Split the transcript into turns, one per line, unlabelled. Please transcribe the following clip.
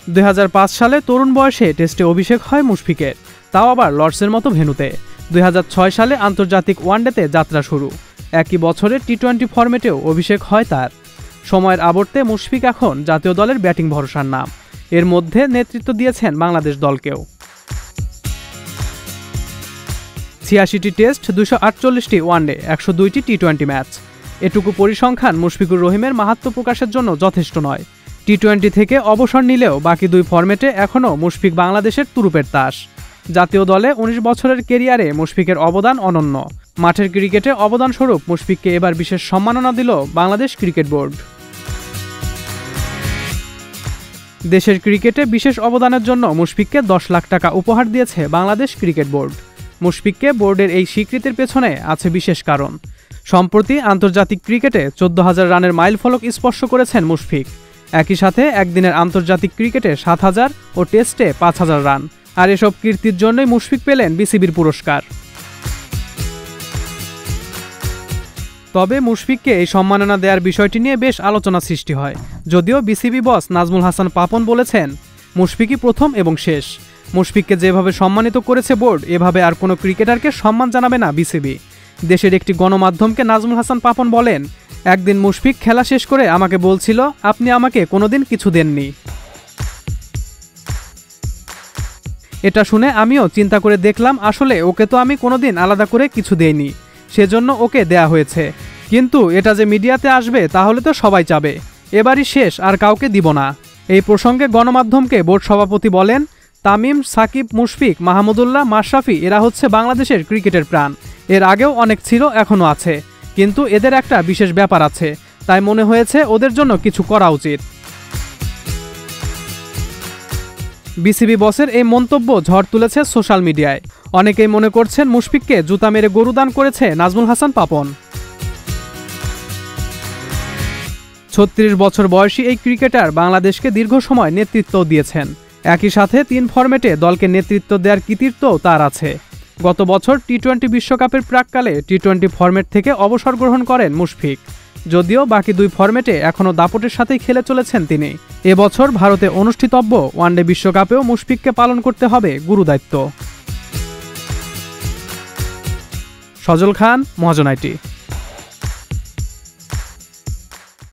2005 সালে তরুণ বয়সে টেস্টে অভিষেক হয় মুশফিকের, তাও আবার লর্ডসের মতো ভেন্যুতে। 2006 সালে আন্তর্জাতিক ওয়ানডেতে যাত্রা শুরু। একই বছরে টি-20 ফরম্যাটেও অভিষেক হয় তার। সময়ের আবর্তে মুশফিক এখন জাতীয় দলের ব্যাটিং ভরসার নাম। এর মধ্যে নেতৃত্ব দিয়েছেন বাংলাদেশ দলকেও। 86টি টেস্ট, 248টি ওয়ানডে, 102টি টি-20 ম্যাচ। এটুকু পরিসংখ্যান মুশফিকুর রহিমের মাহাত্ম্য প্রকাশের জন্য যথেষ্ট নয়। টি-20 থেকে অবসর নিলেও বাকি দুই ফরম্যাটে এখনও মুশফিক বাংলাদেশের তুরুপের তাস। জাতীয় দলে 19 বছরের কেরিয়ারে মুশফিকের অবদান অনন্য। মাঠের ক্রিকেটে অবদানস্বরূপ মুশফিককে এবার বিশেষ সম্মাননা দিল বাংলাদেশ ক্রিকেট বোর্ড। দেশের ক্রিকেটে বিশেষ অবদানের জন্য মুশফিককে 10 লাখ টাকা উপহার দিয়েছে বাংলাদেশ ক্রিকেট বোর্ড। মুশফিককে বোর্ডের এই স্বীকৃতির পেছনে আছে বিশেষ কারণ। সম্প্রতি আন্তর্জাতিক ক্রিকেটে 14,000 রানের মাইলফলক স্পর্শ করেছেন মুশফিক। একই সাথে একদিনের আন্তর্জাতিক ক্রিকেটে 7,000 ও টেস্টে 5,000 রান। আর এসব কীর্তির জন্যই মুশফিক পেলেন বিসিবির পুরস্কার। তবে মুশফিককে এই সম্মাননা দেওয়ার বিষয়টি নিয়ে বেশ আলোচনা সৃষ্টি হয়। যদিও বিসিবি বস নাজমুল হাসান পাপন বলেছেন, মুশফিকই প্রথম এবং শেষ। মুশফিককে যেভাবে সম্মানিত করেছে বোর্ড, এভাবে আর কোনো ক্রিকেটারকে সম্মান জানাবে না বিসিবি। দেশের একটি গণমাধ্যমকে নাজমুল হাসান পাপন বলেন, একদিন মুশফিক খেলা শেষ করে আমাকে বলছিল, আপনি আমাকে কোনোদিন কিছু দেননি। এটা শুনে আমিও চিন্তা করে দেখলাম, আসলে ওকে তো আমি কোনোদিন আলাদা করে কিছু দেইনি, সেজন্য ওকে দেয়া হয়েছে। কিন্তু এটা যে মিডিয়াতে আসবে তাহলে তো সবাই চাবে। এবারই শেষ, আর কাউকে দিব না। এই প্রসঙ্গে গণমাধ্যমকে বোর্ড সভাপতি বলেন, তামিম, সাকিব, মুশফিক, মাহমুদুল্লাহ, মাশরাফি এরা হচ্ছে বাংলাদেশের ক্রিকেটের প্রাণ। এর আগেও অনেক ছিল, এখনও আছে, কিন্তু এদের একটা বিশেষ ব্যাপার আছে, তাই মনে হয়েছে ওদের জন্য কিছু করা উচিত। বিসিবি বসের এই মন্তব্য ঝড় তুলেছে সোশ্যাল মিডিয়ায়। অনেকেই মনে করছেন মুশফিককে জুতা মেরে গরু দান করেছে নাজমুল হাসান পাপন। 36 বছর বয়সী এই ক্রিকেটার বাংলাদেশকে দীর্ঘ সময় নেতৃত্ব দিয়েছেন। একই সাথে 3 ফরম্যাটে দলকে নেতৃত্ব দেওয়ার কৃতিত্বও তার আছে। গত বছর টি-20 বিশ্বকাপের প্রাক্কালে টি-20 ফরম্যাট থেকে অবসর গ্রহণ করেন মুশফিক। যদিও বাকি দুই ফরম্যাটে এখনও দাপটের সাথেই খেলে চলেছেন তিনি। এবছর ভারতে অনুষ্ঠিতব্য ওয়ানডে বিশ্বকাপেও মুশফিককে পালন করতে হবে গুরুদায়িত্ব। সজল খান, মহাজন আইটি।